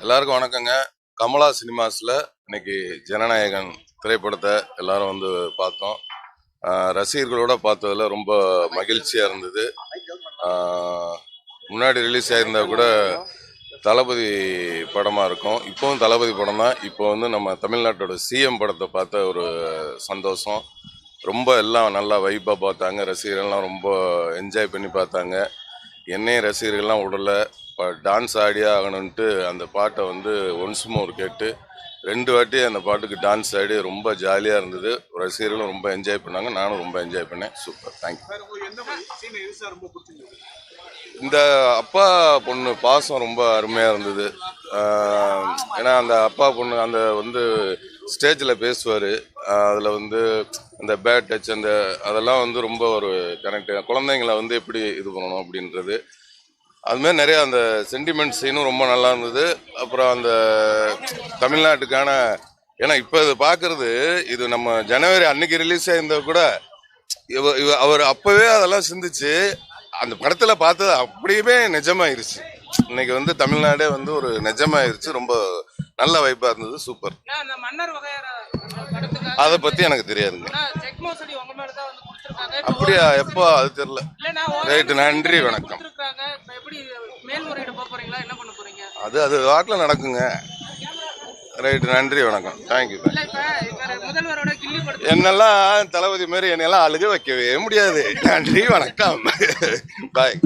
எல்லாருக்கும் வணக்கங்க. கமலா சினிமாஸில் இன்னைக்கு ஜனநாயகன் திரைப்படத்தை எல்லாரும் வந்து பார்த்தோம். ரசிகர்களோட பார்த்ததுல ரொம்ப மகிழ்ச்சியாக இருந்தது. முன்னாடி ரிலீஸ் ஆயிருந்தா கூட தளபதி படமாக இருக்கும். இப்போவும் தளபதி படம் தான். இப்போ வந்து நம்ம தமிழ்நாட்டோட சிஎம் படத்தை பார்த்த ஒரு சந்தோஷம். ரொம்ப எல்லாம் நல்லா வைப்பாக பார்த்தாங்க. ரசிகர்கள்லாம் ரொம்ப என்ஜாய் பண்ணி பார்த்தாங்க. என்னையும் ரசிகர்கள்லாம் விடலை. டான்ஸ் ஆடியே ஆகணுன்ட்டு அந்த பாட்டை வந்து ஒன்ஸ் மோர் கேட்டு 2 வாட்டி அந்த பாட்டுக்கு டான்ஸ் ஆடி ரொம்ப ஜாலியாக இருந்தது. ரசிகர்களும் ரொம்ப என்ஜாய் பண்ணாங்க. நானும் ரொம்ப என்ஜாய் பண்ணேன். Super, thank you. இந்த அப்பா பொண்ணு பாசம் ரொம்ப அருமையாக இருந்தது. ஏன்னா அந்த அப்பா பொண்ணு அந்த வந்து ஸ்டேஜில் பேசுவார். அதில் வந்து அந்த பேட் டச் அதெல்லாம் வந்து ரொம்ப ஒரு கனெக்ட். குழந்தைங்களை வந்து எப்படி இது பண்ணணும் அப்படின்றது அதுமாதிரி நிறையா அந்த சென்டிமெண்ட் சீனும் ரொம்ப நல்லா இருந்தது. அப்புறம் அந்த தமிழ்நாட்டுக்கான ஏன்னா இப்போ இது பார்க்கறது இது நம்ம ஜனவரி அன்னைக்கு ரிலீஸ் ஆயிருந்த கூட அவர் அப்பவே அதெல்லாம் சிந்திச்சு அந்த படத்துல பார்த்தது அப்படியுமே நிஜமாயிருச்சு. இன்னைக்கு வந்து தமிழ்நாடே வந்து ஒரு நிஜமாயிருச்சு. ரொம்ப நல்ல வைப்பா இருந்தது. சூப்பர். அதை பத்தி எனக்கு தெரியாதுங்க. அப்படியா? எப்போ? அது தெரியல. ரைட்டு, நன்றி, வணக்கம். அது அது வாட்டில் நடக்குங்க. ரைட்டு, நன்றி, வணக்கம், தேங்க்யூ. என்னெல்லாம் தளபதி மாரி என்னெல்லாம் அழுக வைக்கவே முடியாது. நன்றி, வணக்கம், பாய்.